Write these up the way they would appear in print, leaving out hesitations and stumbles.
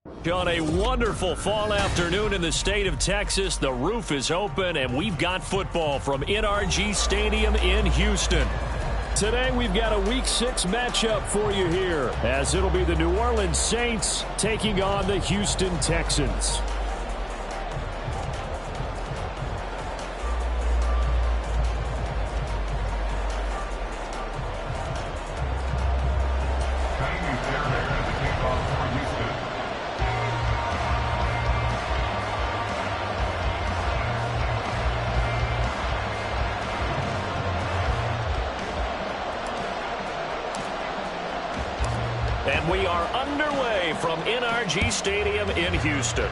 On a wonderful fall afternoon in the state of Texas, the roof is open, and we've got football from NRG Stadium in Houston. Today, we've got a Week 6 matchup for you here, as it'll be the New Orleans Saints taking on the Houston Texans. And we are underway from NRG Stadium in Houston.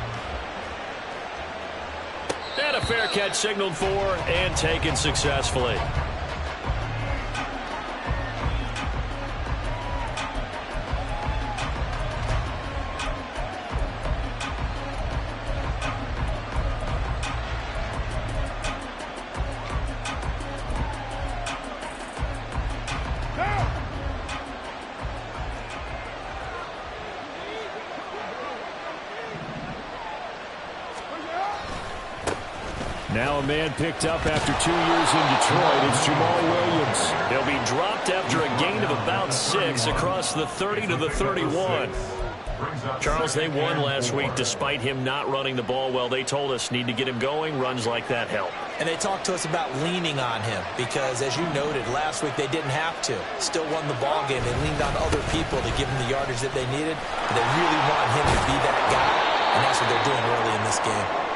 And a fair catch signaled for and taken successfully. Now a man picked up after 2 years in Detroit. It's Jamal Williams. He'll be dropped after a gain of about 6 across the 30 to the 31. Charles, they won last week despite him not running the ball well. They told us need to get him going. Runs like that help. And they talked to us about leaning on him because, as you noted, last week they didn't have to. Still won the ball game. They leaned on other people to give him the yardage that they needed. But they really want him to be that guy, and that's what they're doing early in this game.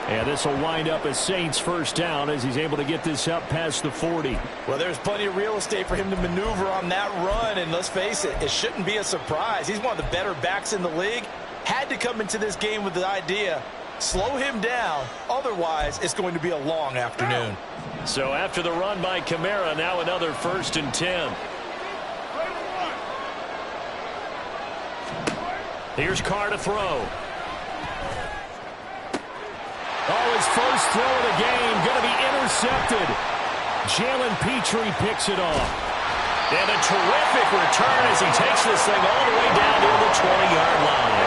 And this will wind up as Saints first down as he's able to get this up past the 40. Well, there's plenty of real estate for him to maneuver on that run, and let's face it, it shouldn't be a surprise. He's one of the better backs in the league. Had to come into this game with the idea, slow him down, otherwise it's going to be a long afternoon. So after the run by Kamara, now another 1st and 10. Here's Carr to throw. Oh, his first throw of the game going to be intercepted. Jalen Petrie picks it off. And a terrific return as he takes this thing all the way down to the 20-yard line.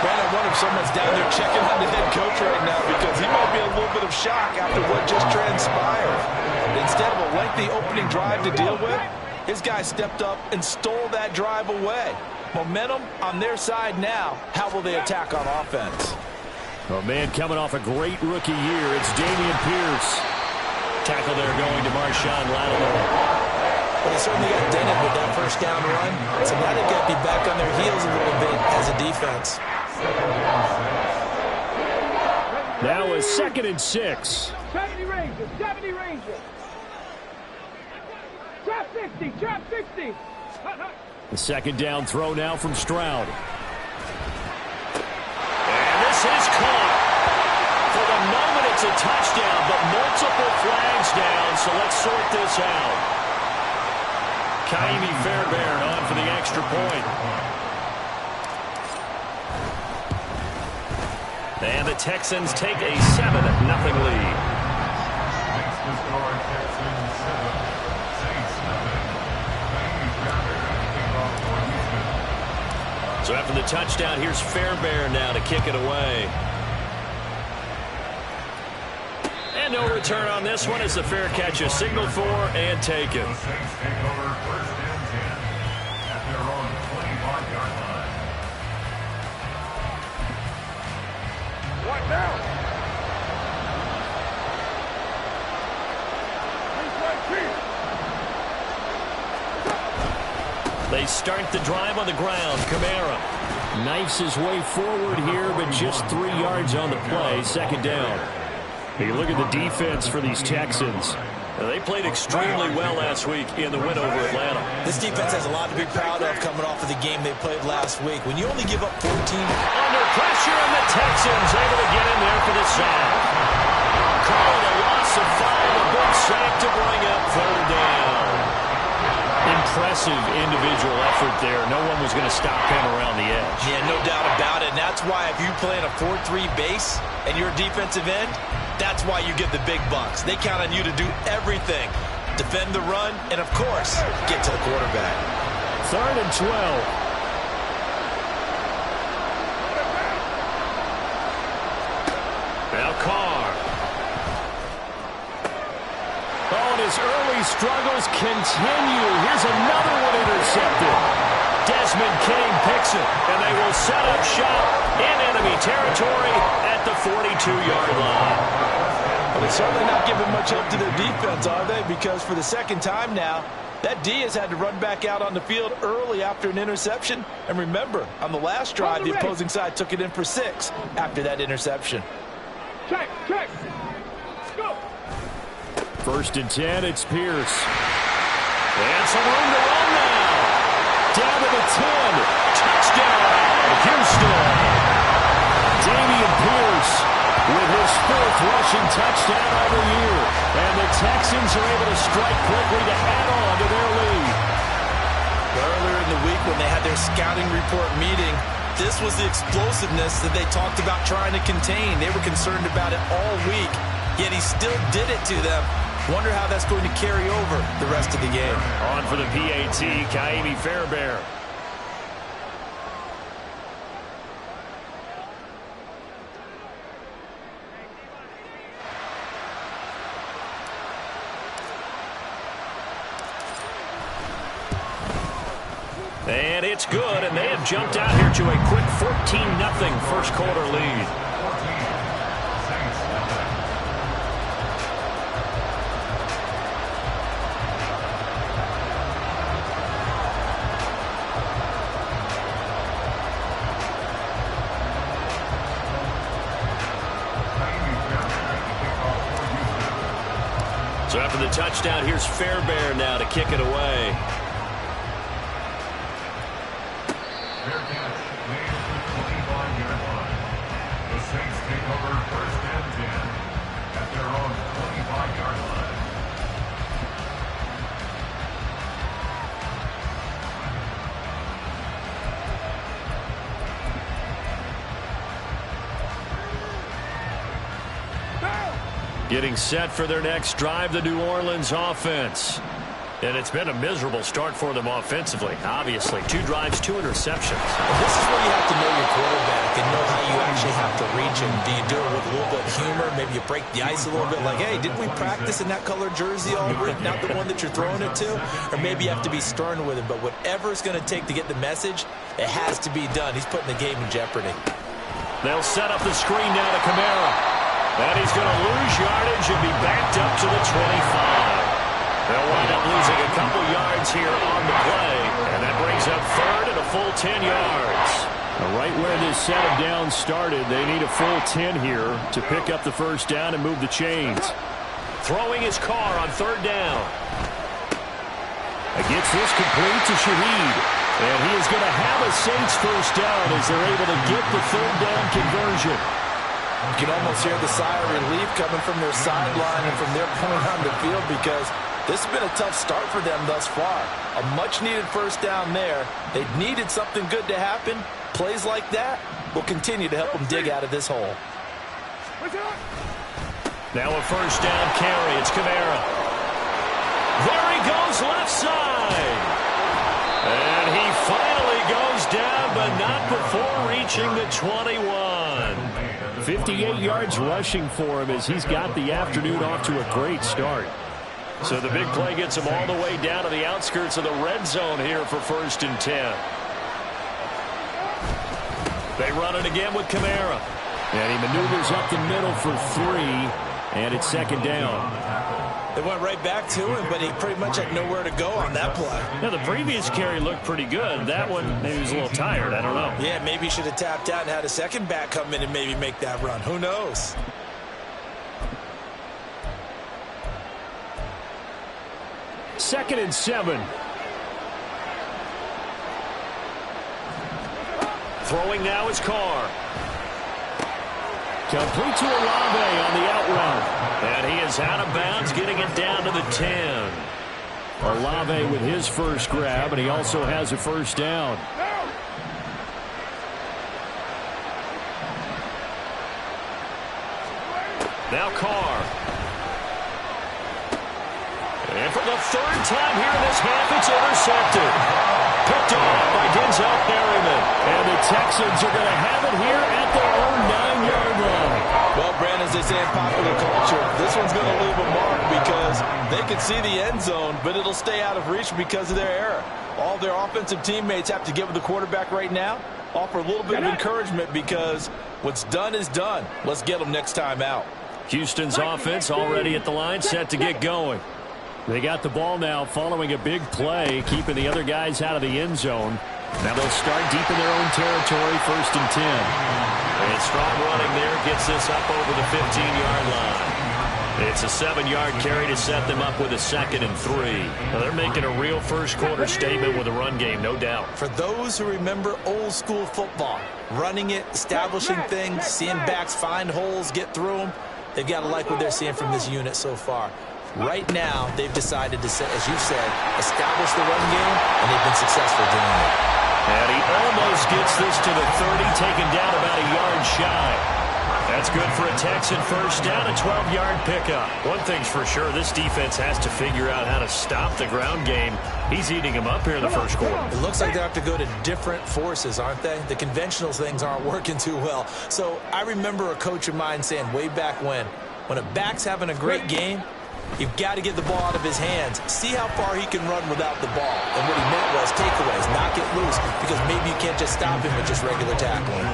Man, I wonder if someone's down there checking on the head coach right now because he might be a little bit of shock after what just transpired. Instead of a lengthy opening drive to deal with, his guy stepped up and stole that drive away. Momentum on their side now. How will they attack on offense? Oh, man, coming off a great rookie year, it's Dameon Pierce. Tackle there going to Marshawn Lattimore. Well, they certainly got dented with that first down run, so now they've got to be back on their heels a little bit as a defense. Now a 2nd and 6. 70 Rangers, 70 Rangers. Trap 60, trap 60. The 2nd down throw now from Stroud. Is caught. For the moment, it's a touchdown, but multiple flags down, so let's sort this out. Ka'imi Fairbairn on for the extra point. And the Texans take a 7-0 lead. So after the touchdown, here's Fairbairn now to kick it away. And no return on this one as the fair catch is signaled for and taken. What now? They start the drive on the ground. Kamara knifes his way forward here, but just 3 yards on the play. 2nd down. Hey, look at the defense for these Texans. They played extremely well last week in the win over Atlanta. This defense has a lot to be proud of coming off of the game they played last week. When you only give up 14. Under pressure, and the Texans able to get in there for the sack. Call it a loss of 5, a good sack to bring up 3rd down. Impressive individual effort there. No one was going to stop him around the edge. Yeah, no doubt about it. And that's why if you play in a 4-3 base and you're a defensive end, that's why you get the big bucks. They count on you to do everything. Defend the run and, of course, get to the quarterback. 3rd and 12. Now Carr. Oh, and his early struggles continue. Here's another one intercepted. Desmond King picks it, and they will set up shop in enemy territory at the 42-yard line. Well, they're certainly not giving much help to their defense, are they? Because for the second time now, that D has had to run back out on the field early after an interception. And remember, on the last drive, the opposing side took it in for 6 after that interception. Check. Go. 1st and 10, it's Pierce. And some room to run now. Down to the 10. Touchdown, Houston. Dameon Pierce with his 4th rushing touchdown of the year. And the Texans are able to strike quickly to add on to their lead. Earlier in the week when they had their scouting report meeting, this was the explosiveness that they talked about trying to contain. They were concerned about it all week, yet he still did it to them. Wonder how that's going to carry over the rest of the game. On for the PAT, Ka'imi Fairbairn. And it's good, and they have jumped out here to a quick 14-0 first quarter lead. So after the touchdown, here's Fairbairn now to kick it away. Getting set for their next drive, the New Orleans offense. And it's been a miserable start for them offensively. Obviously, 2 drives, 2 interceptions. This is where you have to know your quarterback and know how you actually have to reach him. Do you do it with a little bit of humor? Maybe you break the ice a little bit like, hey, didn't we practice in that color jersey all week? Not the one that you're throwing it to? Or maybe you have to be stern with him. But whatever it's going to take to get the message, it has to be done. He's putting the game in jeopardy. They'll set up the screen now to Kamara. And he's going to lose yardage and be backed up to the 25. They'll wind up losing a couple yards here on the play. And that brings up 3rd and a full 10 yards. Right where this set of downs started, they need a full 10 here to pick up the first down and move the chains. Throwing his Carr on 3rd down. Gets this complete to Shaheed. And he is going to have a Saints first down as they're able to get the 3rd down conversion. You can almost hear the sigh of relief coming from their sideline and from their point on the field because this has been a tough start for them thus far. A much-needed first down there. They needed something good to happen. Plays like that will continue to help them dig out of this hole. Now a first down carry. It's Kamara. There he goes left side. And he finally goes down, but not before reaching the 21. 58 yards rushing for him as he's got the afternoon off to a great start. So the big play gets him all the way down to the outskirts of the red zone here for 1st and 10. They run it again with Kamara. And he maneuvers up the middle for 3, and it's 2nd down. They went right back to him, but he pretty much had nowhere to go on that play. Now, the previous carry looked pretty good. That one, maybe he was a little tired. I don't know. Yeah, maybe he should have tapped out and had a second back come in and maybe make that run. Who knows? Second and 7. Throwing now is Carr. Complete to Olave on the out route. And he is out of bounds, getting it down to the 10. Olave with his first grab, and he also has a first down. Now Carr. And for the 3rd time here in this half, it's intercepted. Picked off by Denzel Perryman. And the Texans are going to have it here at their own 9-yard line. Well, Brandon, as they say in popular culture, this one's going to leave a mark because they can see the end zone, but it'll stay out of reach because of their error. All their offensive teammates have to give the quarterback right now, offer a little bit of encouragement because what's done is done. Let's get them next time out. Houston's offense already at the line, set to get going. They got the ball now following a big play, keeping the other guys out of the end zone. Now they'll start deep in their own territory, 1st and 10. And strong running there gets this up over the 15-yard line. It's a 7-yard carry to set them up with a 2nd and 3. Now they're making a real first-quarter statement with a run game, no doubt. For those who remember old-school football, running it, establishing things, seeing backs find holes, get through them, they've got to like what they're seeing from this unit so far. Right now, they've decided to, as you said, establish the run game, and they've been successful doing it. And he almost gets this to the 30, taken down about a yard shy. That's good for a Texan first down, a 12-yard pickup. One thing's for sure, this defense has to figure out how to stop the ground game. He's eating him up here in the first quarter. It looks like they have to go to different forces, aren't they? The conventional things aren't working too well. So I remember a coach of mine saying way back when a back's having a great game, you've got to get the ball out of his hands. See how far he can run without the ball. And what he meant was takeaways, knock it loose, because maybe you can't just stop him with just regular tackling.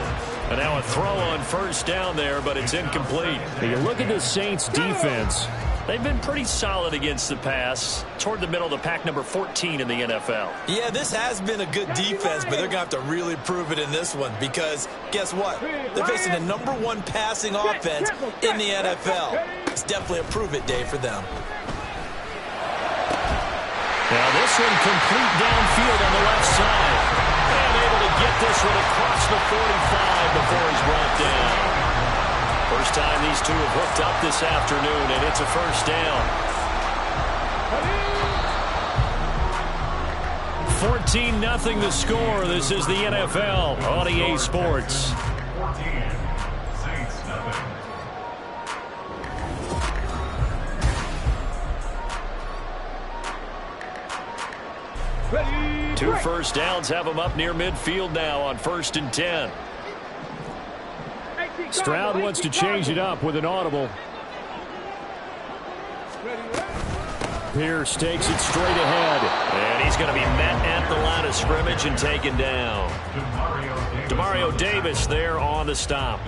And now a throw on first down there, but it's incomplete. You look at the Saints defense. They've been pretty solid against the pass, toward the middle of the pack, number 14 in the NFL. Yeah, this has been a good defense, but they're going to have to really prove it in this one because guess what? They're facing the #1 passing offense in the NFL. It's definitely a prove-it day for them. Now this one complete downfield on the left side. And able to get this one across the 45 before he's brought down. First time these two have hooked up this afternoon, and it's a first down. 14-0 the score. This is the NFL on EA Sports. Two first downs have them up near midfield now on 1st and 10. Stroud wants to change it up with an audible. Pierce takes it straight ahead. And he's going to be met at the line of scrimmage and taken down. Demario Davis there on the stop.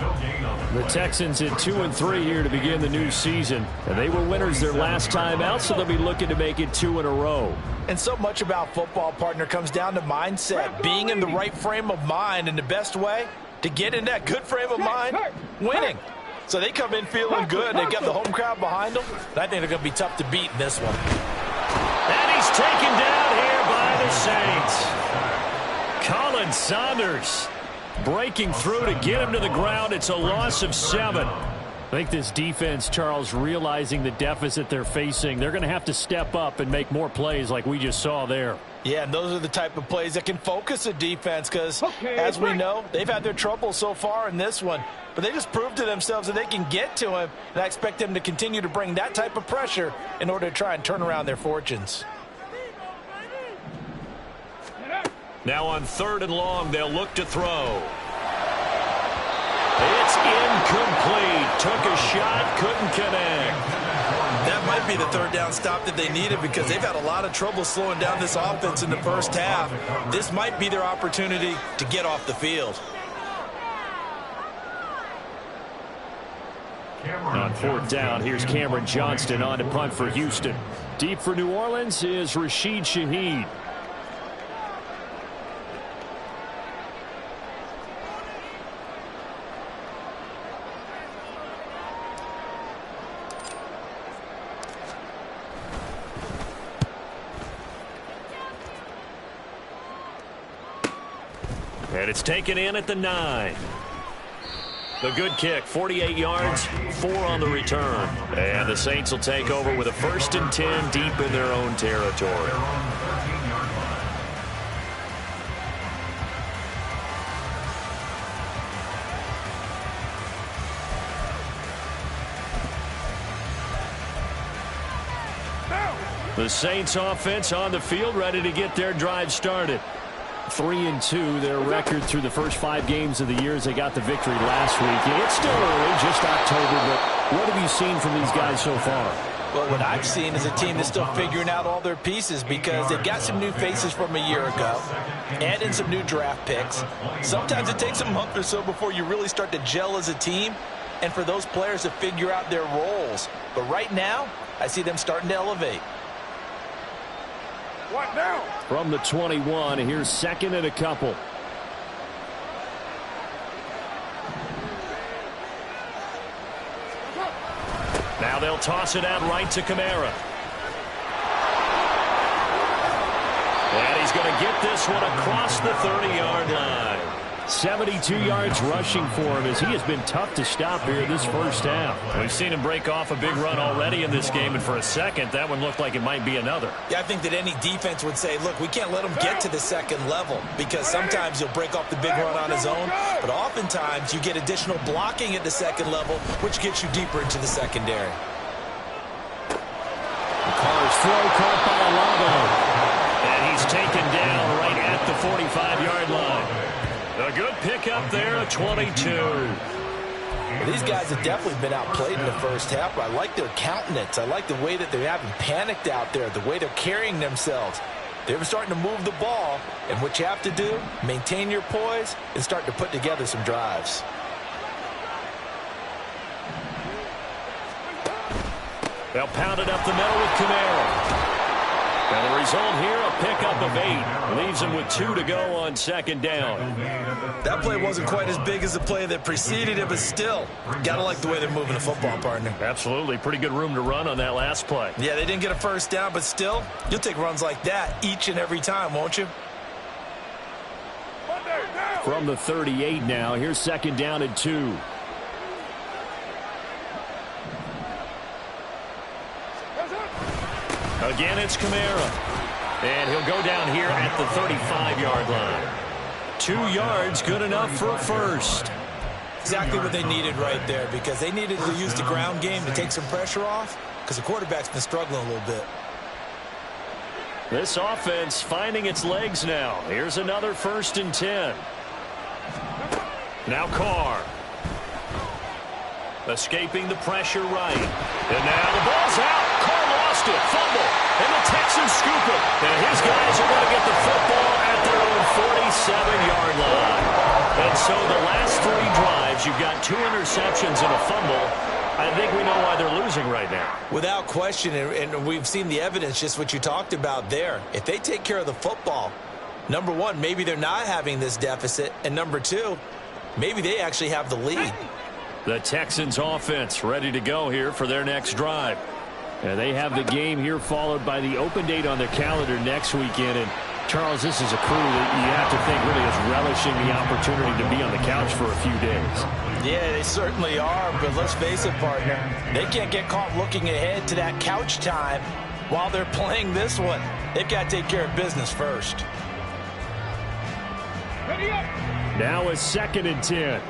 The Texans at 2-3 here to begin the new season. And they were winners their last time out, so they'll be looking to make it 2 in a row. And so much about football, partner, comes down to mindset. Being in the right frame of mind, and the best way to get in that good frame of mind, winning. So they come in feeling good. They've got the home crowd behind them. And I think they're going to be tough to beat in this one. And he's taken down here by the Saints. Colin Saunders breaking through to get him to the ground. It's a loss of 7. I think this defense, Charles, realizing the deficit they're facing, they're going to have to step up and make more plays like we just saw there. Yeah, and those are the type of plays that can focus a defense because, as we know, they've had their trouble so far in this one. But they just proved to themselves that they can get to him, and I expect them to continue to bring that type of pressure in order to try and turn around their fortunes. Now on 3rd and long, they'll look to throw. It's incomplete. Took a shot, couldn't connect. That might be the 3rd down stop that they needed because they've had a lot of trouble slowing down this offense in the first half. This might be their opportunity to get off the field. On 4th down, here's Cameron Johnston on to punt for Houston. Deep for New Orleans is Rashid Shaheed. And it's taken in at the 9. The good kick, 48 yards, 4 on the return. And the Saints will take over with a 1st and 10 deep in their own territory. The Saints offense on the field, ready to get their drive started. 3-2, their record through the first 5 games of the year as they got the victory last week. It's still early, just October, but what have you seen from these guys so far? Well, what I've seen is a team that's still figuring out all their pieces because they've got some new faces from a year ago, add in some new draft picks. Sometimes it takes a month or so before you really start to gel as a team and for those players to figure out their roles. But right now, I see them starting to elevate. What now? From the 21, here's second and a couple. Now they'll toss it out right to Kamara. And he's going to get this one across the 30-yard line. 72 yards rushing for him as he has been tough to stop here this first half. We've seen him break off a big run already in this game, and for a second, that one looked like it might be another. Yeah, I think that any defense would say, look, we can't let him get to the second level because sometimes he'll break off the big run on his own, but oftentimes you get additional blocking at the second level, which gets you deeper into the secondary. Carr's throw caught by Olave. And he's taken down right at the 45-yard line. A good pickup there at 22. Well, these guys have definitely been outplayed in the first half. I like their countenance. I like the way that they haven't panicked out there, the way they're carrying themselves. They're starting to move the ball, and what you have to do, maintain your poise and start to put together some drives. They'll pound it up the middle with Kamara. And the result here, a pickup of 8. Leaves him with 2 to go on second down. That play wasn't quite as big as the play that preceded it, but still, got to like the way they're moving the football, partner. Absolutely. Pretty good room to run on that last play. Yeah, they didn't get a first down, but still, you'll take runs like that each and every time, won't you? From the 38 now, here's second down and 2. Again, it's Kamara. And he'll go down here at the 35-yard line. 2 yards, good enough for a first. Exactly what they needed right there because they needed to use the ground game to take some pressure off because the quarterback's been struggling a little bit. This offense finding its legs now. Here's another 1st and 10. Now Carr. Escaping the pressure right. And now the ball's out. Carr lost it. Fumble. And the Texans scoop it. And his guys are going to get the football at their own 47-yard line. And so the last 3 drives, you've got 2 interceptions and a fumble. I think we know why they're losing right now. Without question, and we've seen the evidence, just what you talked about there. If they take care of the football, number one, maybe they're not having this deficit. And number 2, maybe they actually have the lead. The Texans offense ready to go here for their next drive. And they have the game here followed by the open date on their calendar next weekend. And Charles, this is a crew that you have to think really is relishing the opportunity to be on the couch for a few days. Yeah, they certainly are, but let's face it, partner. They can't get caught looking ahead to that couch time while they're playing this one. They've got to take care of business first. Ready up. Now it's 2nd and 10.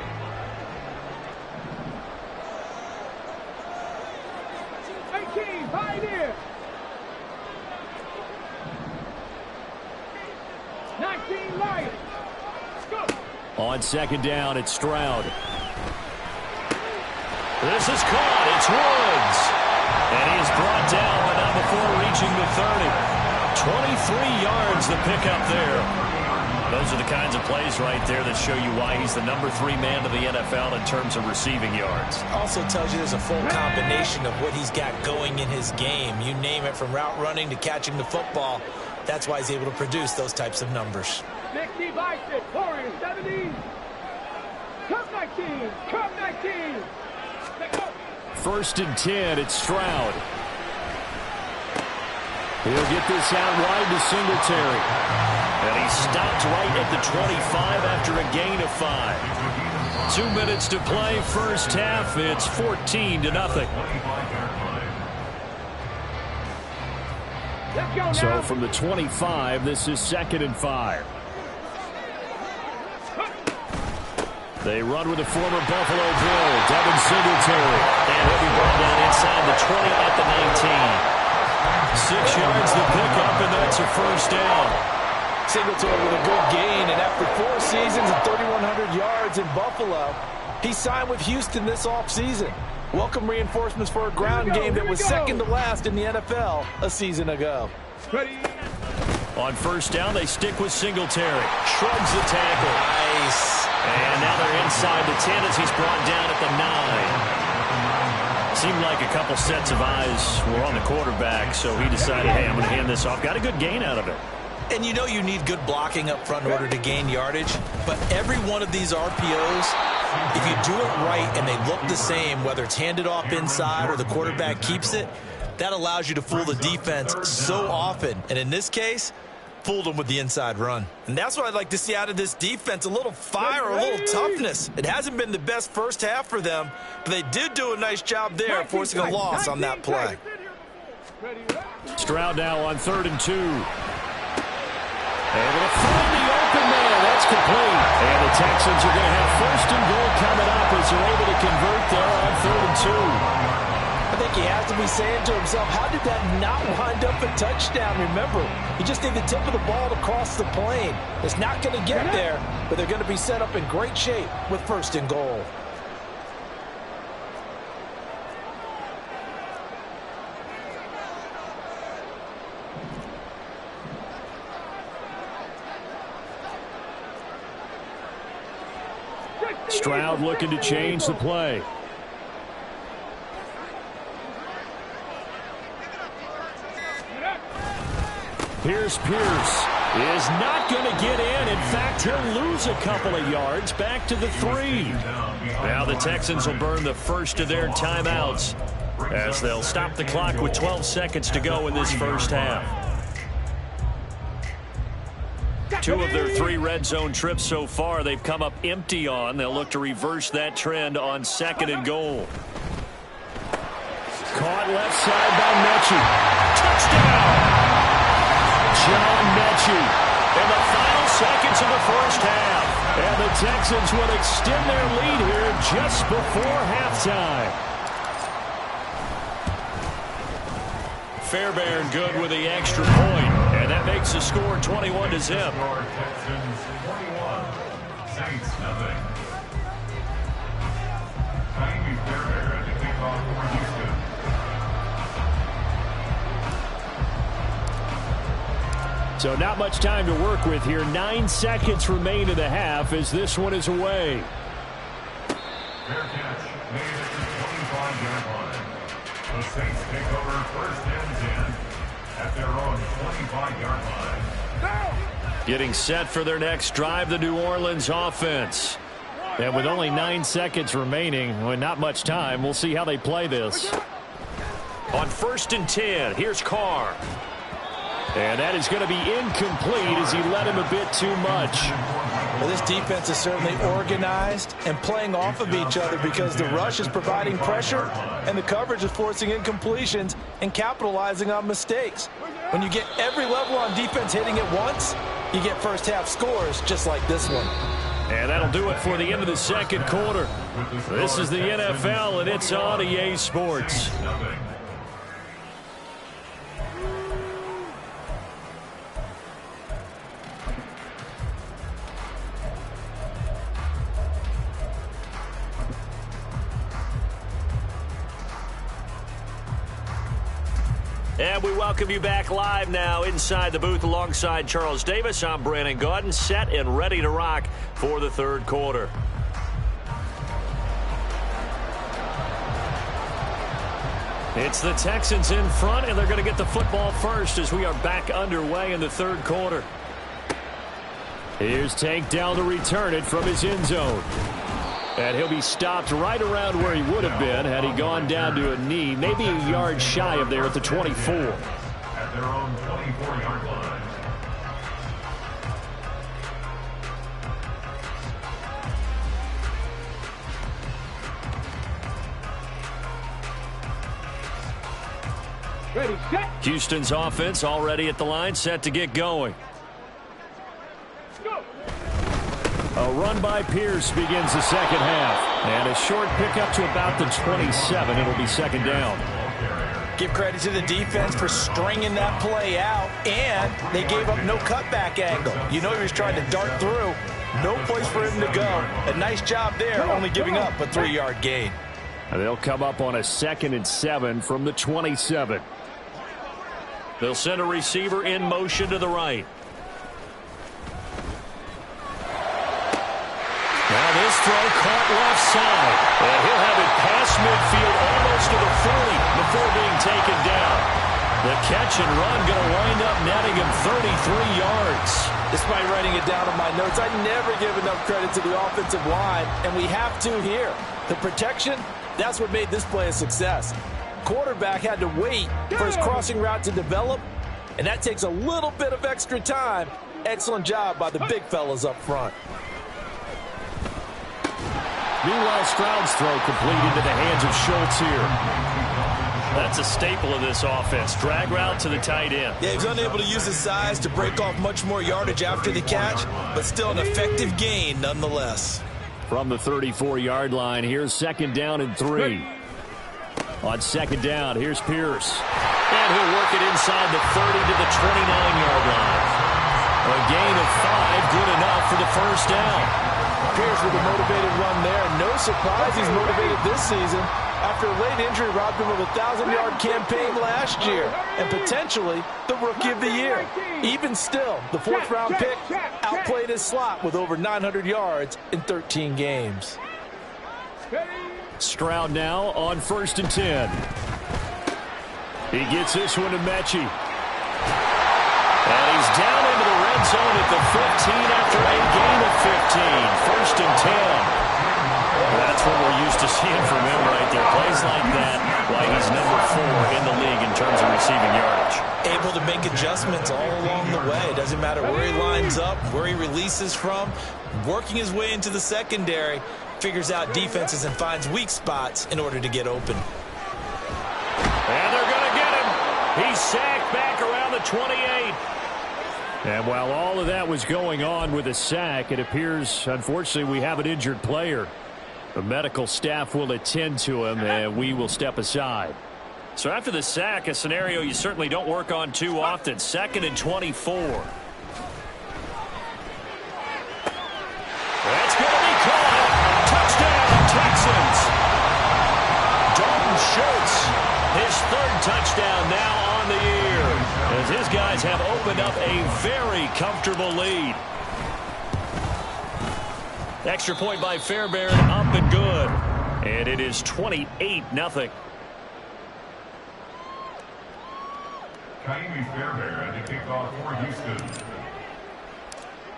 18, pioneer. 19, Lions. Go. On second down, it's Stroud. This is caught. It's Woods. And he is brought down, but not before reaching the 30. 23 yards the pickup there. Those are the kinds of plays right there that show you why he's the number 3 man of the NFL in terms of receiving yards. Also tells you there's a full combination of what he's got going in his game. You name it, from route running to catching the football. That's why he's able to produce those types of numbers. 60, Bison, Warriors, 70. Come 19, come 19. 1st and 10, it's Stroud. He'll get this out wide to Singletary. And he stopped right at the 25 after a gain of 5. 2 minutes to play, first half. It's 14-0. Let's go now. So from the 25, this is 2nd and 5. They run with the former Buffalo Bill, Devin Singletary. And he'll be brought down inside the 20 at the 19. 6 yards the pickup, and that's a first down. Singletary with a good gain, and after 4 seasons and 3,100 yards in Buffalo, he signed with Houston this offseason. Welcome reinforcements for a ground game that was second to last in the NFL a season ago. Ready. On first down, they stick with Singletary. Shrugs the tackle. Nice. And now they're inside the 10 as he's brought down at the 9. Seemed like a couple sets of eyes were on the quarterback, so he decided, hey, I'm going to hand this off. Got a good gain out of it. And you know you need good blocking up front in order to gain yardage, but every one of these RPOs, if you do it right and they look the same, whether it's handed off inside or the quarterback keeps it, that allows you to fool the defense so often. And in this case, fooled them with the inside run. And that's what I'd like to see out of this defense, a little fire, a little toughness. It hasn't been the best first half for them, but they did do a nice job there, forcing a loss on that play. Stroud now on 3rd and 2. Able to find the open man. That's complete. And the Texans are going to have 1st and goal coming up as they're able to convert there on 3rd and 2. I think he has to be saying to himself, how did that not wind up a touchdown? Remember, you just need the tip of the ball to cross the plane. It's not going to get there, but they're going to be set up in great shape with 1st and goal. Stroud looking to change the play. Here's Pierce. Is not going to get in. In fact, he'll lose a couple of yards back to the 3. Now the Texans will burn the first of their timeouts as they'll stop the clock with 12 seconds to go in this first half. 2 of their 3 red zone trips so far they've come up empty on. They'll look to reverse that trend on 2nd and goal. Caught left side by Mechie. Touchdown! John Mechie in the final seconds of the first half. And the Texans will extend their lead here just before halftime. Fairbairn good with the extra point. And that makes the score 21-0. So not much time to work with here. 9 seconds remain in the half as this one is away. Fair catch made at the 25-yard line. The Saints take over 1st and 10 at their own 25-yard line. Getting set for their next drive, the New Orleans offense. And with only 9 seconds remaining, well, not much time, we'll see how they play this. On 1st and 10, here's Carr. And that is going to be incomplete as he led him a bit too much. Well, this defense is certainly organized and playing off of each other because the rush is providing pressure and the coverage is forcing incompletions and capitalizing on mistakes. When you get every level on defense hitting at once, you get first half scores just like this one. And that'll do it for the end of the 2nd quarter. This is the NFL, and it's on EA Sports. And we welcome you back live now inside the booth alongside Charles Davis. I'm Brandon Gaudin, set and ready to rock for the 3rd quarter. It's the Texans in front, and they're going to get the football first as we are back underway in the 3rd quarter. Here's Tank down to return it from his end zone. And he'll be stopped right around where he would have been had he gone down to a knee, maybe a yard shy of there at the 24. At their own 24-yard line. Ready, set, Houston's offense already at the line, set to get going. go. A run by Pierce begins the 2nd half. And a short pickup to about the 27. It'll be 2nd down. Give credit to the defense for stringing that play out, and they gave up no cutback angle. You know he was trying to dart through. No place for him to go. A nice job there, only giving up a 3-yard gain. And they'll come up on a 2nd and 7 from the 27. They'll send a receiver in motion to the right. Now this throw caught left side. And he'll have it past midfield almost to the 40 before being taken down. The catch and run going to wind up netting him 33 yards. Despite writing it down in my notes, I never give enough credit to the offensive line, and we have to here. The protection, that's what made this play a success. Quarterback had to wait for his crossing route to develop, and that takes a little bit of extra time. Excellent job by the big fellas up front. Meanwhile, Stroud's throw complete into the hands of Schultz here. That's a staple of this offense. Drag route to the tight end. Yeah, he's unable to use his size to break off much more yardage after the catch, but still an effective gain nonetheless. From the 34-yard line, here's 2nd down and 3. On 2nd down, here's Pierce. And he'll work it inside the 30 to the 29-yard line. A gain of 5, good enough for the first down. Pierce with a motivated run there. No surprise he's motivated this season after a late injury robbed him of a 1,000-yard campaign last year and potentially the Rookie of the Year. Even still, the 4th-round pick outplayed his slot with over 900 yards in 13 games. Stroud now on 1st and 10. He gets this one to Mechie. And he's down into the red zone at the 15 after a gain of 15. 1st and 10. That's what we're used to seeing from him right there. Plays like that, why he's number 4 in the league in terms of receiving yardage. Able to make adjustments all along the way. Doesn't matter where he lines up, where he releases from. Working his way into the secondary, figures out defenses and finds weak spots in order to get open. And they're going to get him. He's sacked back around the 28. And while all of that was going on with a sack, it appears, unfortunately, we have an injured player. The medical staff will attend to him, and we will step aside. So after the sack, a scenario you certainly don't work on too often. 2nd and 24. That's going to be caught. Touchdown, Texans. Dalton Schultz, his 3rd touchdown now on the year, as his guys have opened up a very comfortable lead. Extra point by Fairbairn, up and good. And it is 28-0. Ka'imi Fairbairn to kick off for Houston.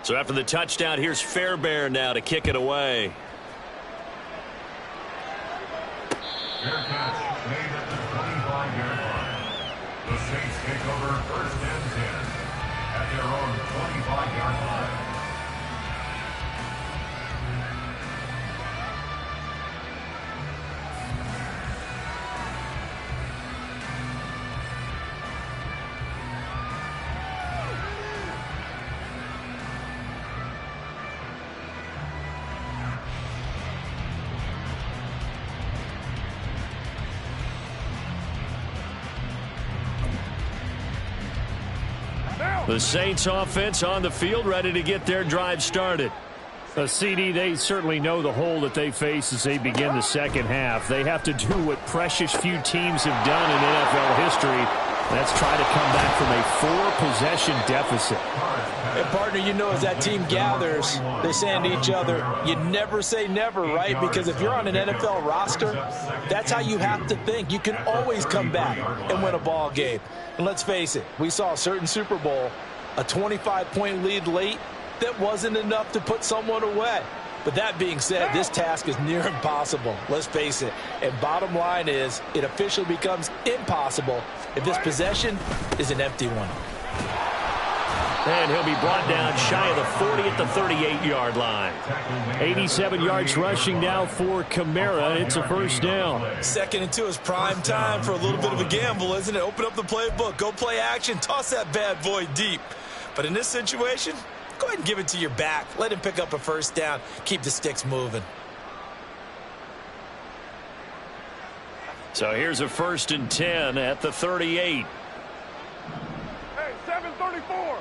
So after the touchdown, here's Fairbairn now to kick it away. Fair catch made at the 25-yard line. The Saints take over 1st and 10 at their own 25-yard line. The Saints offense on the field, ready to get their drive started. CD, they certainly know the hole that they face as they begin the 2nd half. They have to do what precious few teams have done in NFL history. That's try to come back from a 4-possession deficit. And partner, you know, as that team gathers, they're saying to each other, you never say never, right? Because if you're on an NFL roster, that's how you have to think. You can always come back and win a ball game. And let's face it, we saw a certain Super Bowl, a 25-point lead late that wasn't enough to put someone away. But that being said, this task is near impossible. Let's face it. And bottom line is, it officially becomes impossible if this possession is an empty one. And he'll be brought down shy of the 40 at the 38-yard line. 87 yards rushing now for Kamara. It's a 1st down. 2nd and 2 is prime time for a little bit of a gamble, isn't it? Open up the playbook. Go play action. Toss that bad boy deep. But in this situation, go ahead and give it to your back. Let him pick up a 1st down. Keep the sticks moving. So here's a 1st and 10 at the 38. Hey, 7:34.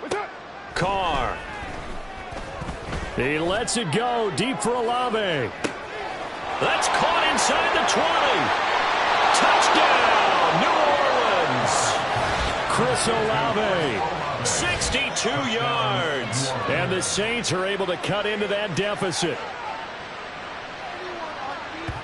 What's up? Carr. He lets it go deep for Olave. That's caught inside the 20. Touchdown, New Orleans. Chris Olave, 62 yards. And the Saints are able to cut into that deficit.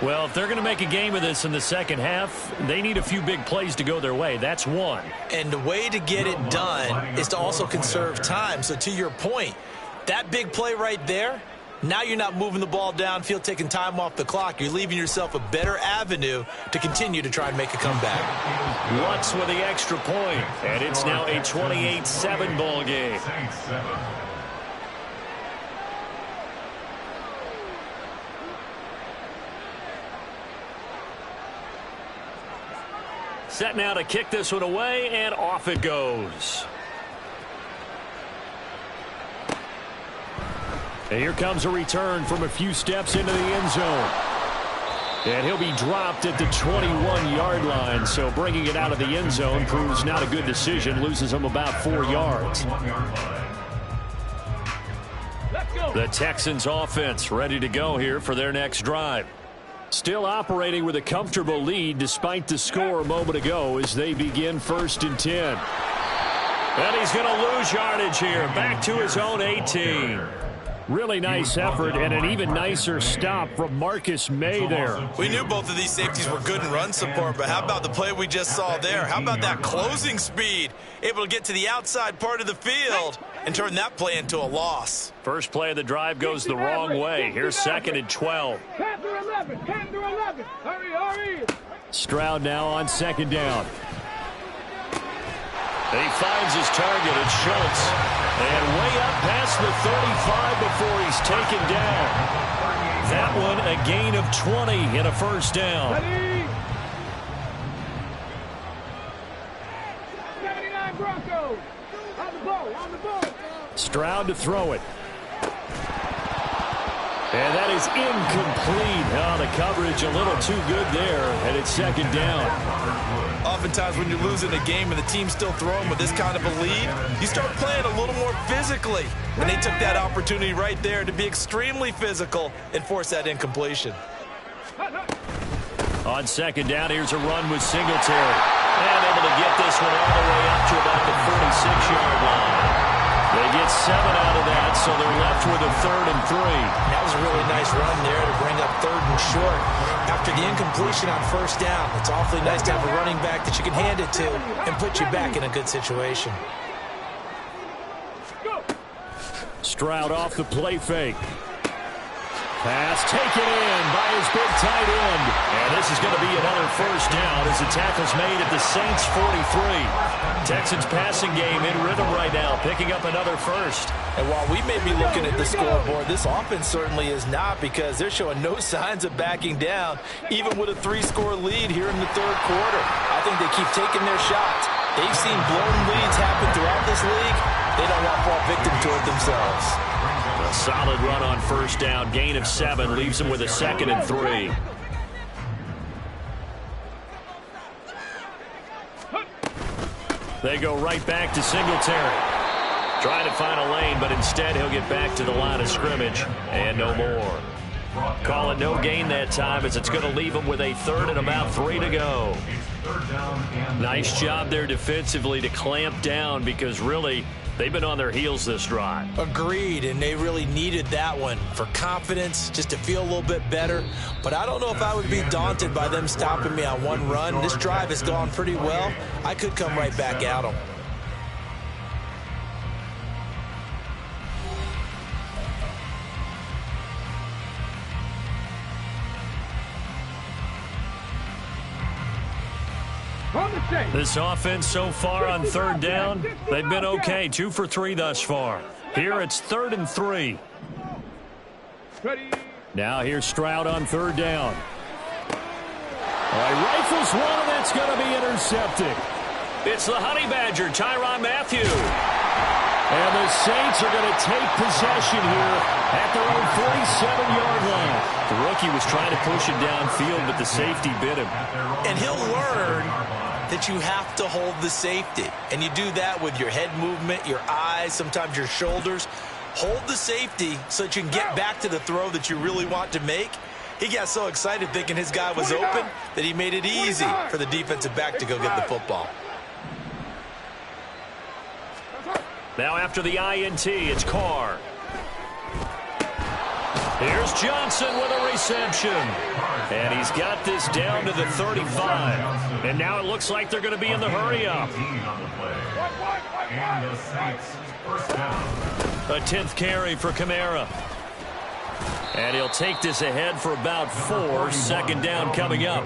Well, if they're going to make a game of this in the second half, they need a few big plays to go their way. That's one. And the way to get it done is to also conserve time. So to your point, that big play right there, now you're not moving the ball downfield, taking time off the clock. You're leaving yourself a better avenue to continue to try and make a comeback. Lutz with the extra point, and it's now a 28-7 ball game. Set now to kick this one away, and off it goes. And here comes a return from a few steps into the end zone. And he'll be dropped at the 21-yard line, so bringing it out of the end zone proves not a good decision, loses him about 4 yards. The Texans offense ready to go here for their next drive. Still operating with a comfortable lead despite the score a moment ago as they begin 1st and 10. And he's going to lose yardage here, back to his own 18. Really nice effort and an even nicer stop from Marcus May there. We knew both of these safeties were good in run support, but how about the play we just saw there? How about that closing speed? Able to get to the outside part of the field and turn that play into a loss. First play of the drive goes the wrong way. Here's 2nd and 12. 10 to 11. 10 to 11. Hurry, hurry. Stroud now on 2nd down. And he finds his target. It's Schultz. And way up past the 35 before he's taken down. That one a gain of 20 and a 1st down. Ready? 79 Broncos. On the ball, on the ball. Stroud to throw it. And that is incomplete. Oh, the coverage a little too good there, and it's 2nd down. Oftentimes when you're losing a game and the team's still throwing with this kind of a lead, you start playing a little more physically. And they took that opportunity right there to be extremely physical and force that incompletion. On 2nd down, here's a run with Singletary. And able to get this one all the way up to about the 46-yard line. They get 7 out of that, so they're left with a 3rd and 3. That was a really nice run there to bring up 3rd and short. After the incompletion on 1st down, it's awfully nice to have a running back that you can hand it to and put you back in a good situation. Stroud off the play fake. Pass taken in by his big tight end. And this is going to be another 1st down as the tackle's made at the Saints' 43. Texans passing game in rhythm right now, picking up another 1st. And while we may be looking at the scoreboard, this offense certainly is not, because they're showing no signs of backing down, even with a 3-score lead here in the 3rd quarter. I think they keep taking their shots. They've seen blown leads happen throughout this league. They don't want to fall victim to it themselves. A solid run on 1st down. Gain of 7 leaves them with a 2nd and 3. They go right back to Singletary. Trying to find a lane, but instead he'll get back to the line of scrimmage. And no more. Call it no gain that time, as it's going to leave him with a 3rd and about 3 to go. Nice job there defensively to clamp down, because really they've been on their heels this drive. Agreed, and they really needed that one for confidence, just to feel a little bit better. But I don't know if I would be daunted by them stopping me on one run. This drive has gone pretty well. I could come right back at them. This offense so far on 3rd down, they've been okay. 2 for 3 thus far. Here it's 3rd and 3. Now here's Stroud on 3rd down. All right, rifles one, and that's going to be intercepted. It's the Honey Badger, Tyrann Mathieu. And the Saints are going to take possession here at their own 47-yard line. The rookie was trying to push it downfield, but the safety bit him. And he'll learn that you have to hold the safety. And you do that with your head movement, your eyes, sometimes your shoulders. Hold the safety so that you can get back to the throw that you really want to make. He got so excited thinking his guy was open that he made it easy for the defensive back to go get the football. Now after the INT, it's Carr. Here's Johnson with a reception. And he's got this down to the 35. And now it looks like they're going to be in the hurry-up. And the Saints first down. A 10th carry for Kamara. And he'll take this ahead for about 4. Second down coming up.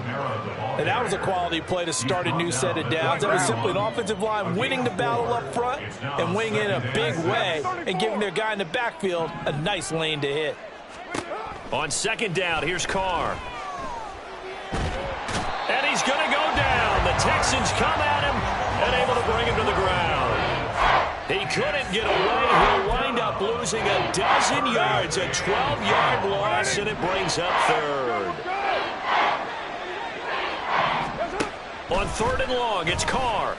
And that was a quality play to start a new set of downs. That was simply an offensive line winning the battle up front and winning in a big way and giving their guy in the backfield a nice lane to hit. On second down, here's Carr. And he's going to go down. The Texans come at him and able to bring him to the ground. He couldn't get away. He'll wind up losing a dozen yards, a 12-yard loss, and it brings up third. On third and long, it's Carr.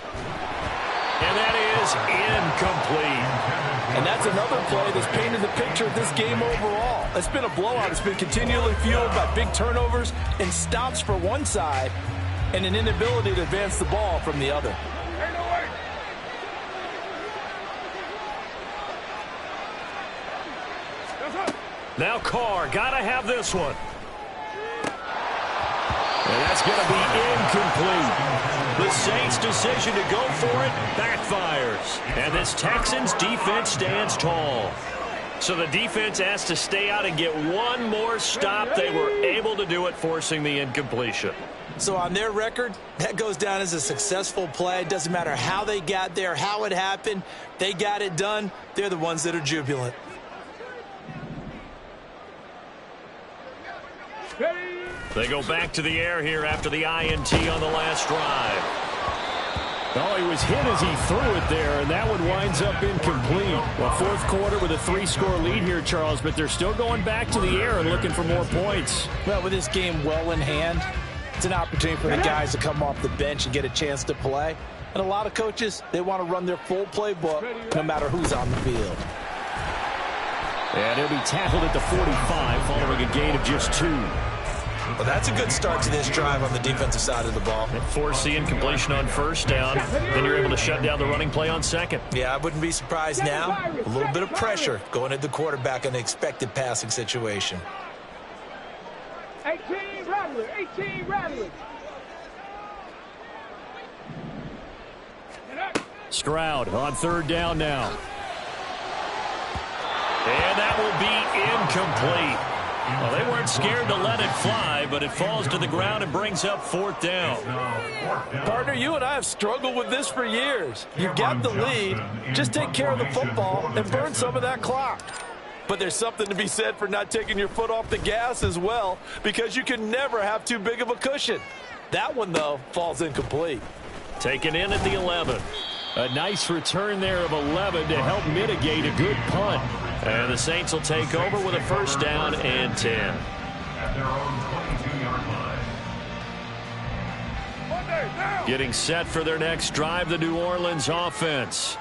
And that is incomplete. And that's another play that's painted the picture of this game overall. It's been a blowout. It's been continually fueled by big turnovers and stops for one side and an inability to advance the ball from the other. Now Carr, gotta have this one. And that's going to be incomplete. The Saints' decision to go for it backfires. And this Texans defense stands tall. So the defense has to stay out and get one more stop. They were able to do it, forcing the incompletion. So on their record, that goes down as a successful play. It doesn't matter how they got there, how it happened. They got it done. They're the ones that are jubilant. They go back to the air here after the INT on the last drive. Oh, he was hit as he threw it there, and that one winds up incomplete. Well, fourth quarter with a 3-score lead here, Charles, but they're still going back to the air and looking for more points. Well, with this game well in hand, it's an opportunity for the guys to come off the bench and get a chance to play. And a lot of coaches, they want to run their full playbook no matter who's on the field. And he'll be tackled at the 45 following a gain of just 2. Well, that's a good start to this drive on the defensive side of the ball. Force the incompletion on first down. Then you're able to shut down the running play on second. Yeah, I wouldn't be surprised now. A little bit of pressure going at the quarterback in an expected passing situation. 18 Rattler, 18 Rattler. Stroud on third down now. And that will be incomplete. Well, they weren't scared to let it fly, but it falls to the ground and brings up fourth down. Partner, you and I have struggled with this for years. You've got the lead. Just take care of the football and burn some of that clock. But there's something to be said for not taking your foot off the gas as well, because you can never have too big of a cushion. That one, though, falls incomplete. Taken in at the 11. A nice return there of 11 to help mitigate a good punt. And the Saints will take over with a first down and 10. At their own 22-yard line. Getting set for their next drive, the New Orleans offense.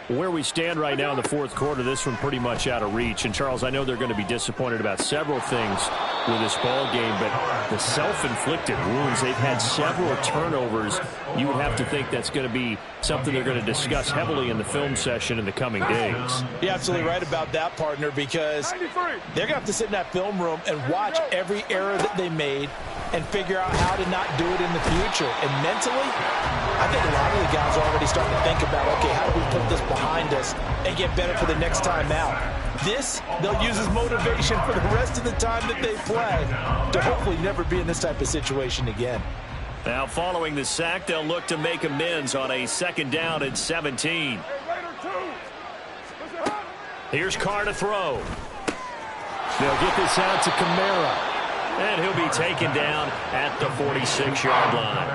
Where we stand right now in the fourth quarter, this one pretty much out of reach. And, Charles, I know they're going to be disappointed about several things with this ball game, but the self-inflicted wounds, they've had several turnovers. You would have to think that's going to be something they're going to discuss heavily in the film session in the coming days. You're absolutely right about that, partner, because they're going to have to sit in that film room and watch every error that they made and figure out how to not do it in the future. And mentally, I think a lot of the guys are already starting to think about, okay, how do we put this behind us and get better for the next time out? This, they'll use as motivation for the rest of the time that they play to hopefully never be in this type of situation again. Now, following the sack, they'll look to make amends on a second down and 17. Here's Carr to throw. They'll get this out to Kamara. And he'll be taken down at the 46-yard line.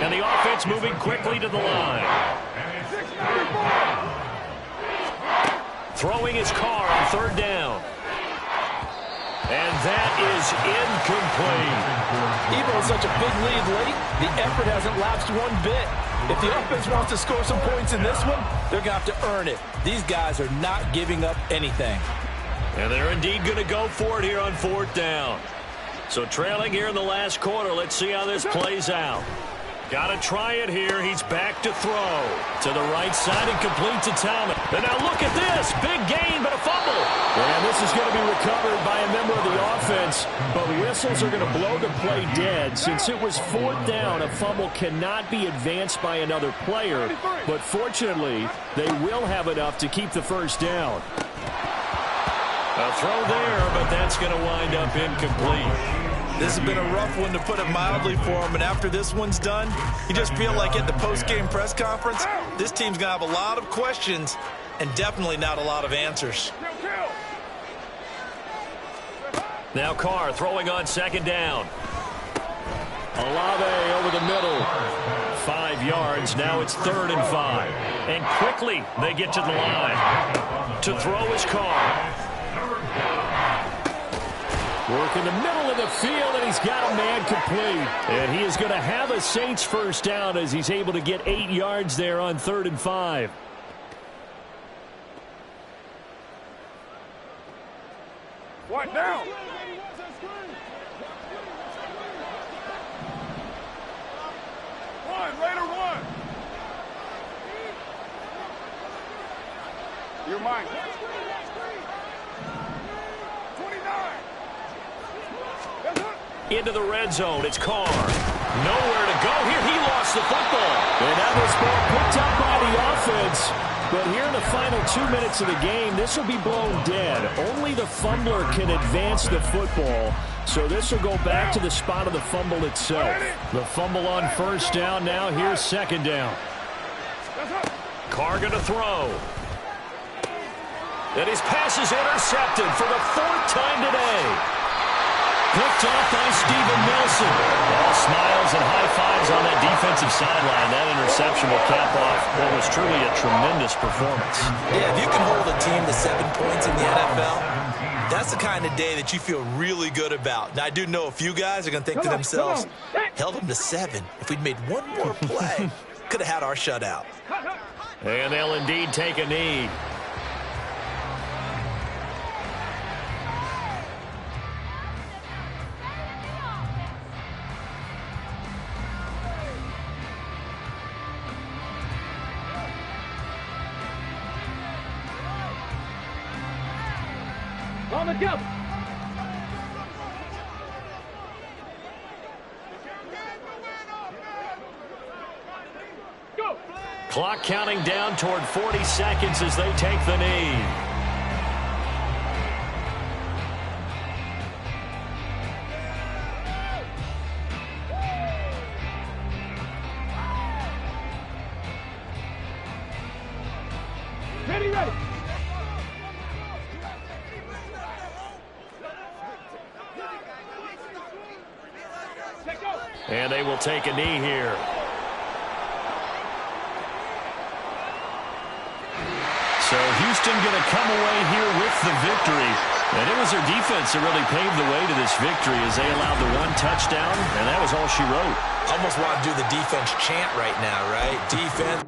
And the offense moving quickly to the line. Throwing his car on third down. And that is incomplete. Even with such a big lead late, the effort hasn't lapsed one bit. If the offense wants to score some points in this one, they're going to have to earn it. These guys are not giving up anything. And they're indeed going to go for it here on fourth down. So trailing here in the last quarter, let's see how this plays out. Got to try it here. He's back to throw. To the right side and complete to Talbot. And now look at this. Big gain, but a fumble. And this is going to be recovered by a member of the offense. But whistles are going to blow the play dead. Since it was fourth down, a fumble cannot be advanced by another player. But fortunately, they will have enough to keep the first down. A throw there, but that's going to wind up incomplete. This has been a rough one, to put it mildly, for him. And after this one's done, you just feel like at the post-game press conference, this team's going to have a lot of questions and definitely not a lot of answers. Now Carr throwing on second down. Olave over the middle. 5 yards. Now it's 3rd and 5. And quickly they get to the line. To throw is Carr. Work in the middle of the field, and he's got a man complete. And he is going to have a Saints first down as he's able to get 8 yards there on 3rd and 5. One down. Raider one. You're mine. 29. Into the red zone. It's Carr. Nowhere to go here. He lost the football. And that was ball picked up by the offense. But here in the final 2 minutes of the game, this will be blown dead. Only the fumbler can advance the football. So this will go back to the spot of the fumble itself. The fumble on first down. Now here's second down. Carr going to throw. And his pass is intercepted for the 4th time today. Picked off by Steven Nelson. All smiles and high fives on that defensive sideline. That interception will cap off what was truly a tremendous performance. Yeah, if you can hold a team to 7 points in the NFL, that's the kind of day that you feel really good about. Now, I do know a few guys are going to think to themselves, held them to 7. If we'd made one more play, could have had our shutout. And they'll indeed take a knee. On the jump. Go. Clock counting down toward 40 seconds as they take the knee. Ready, ready. And they will take a knee here. So Houston going to come away here with the victory. And it was their defense that really paved the way to this victory as they allowed the 1 touchdown, and that was all she wrote. Almost want to do the defense chant right now, right? Defense.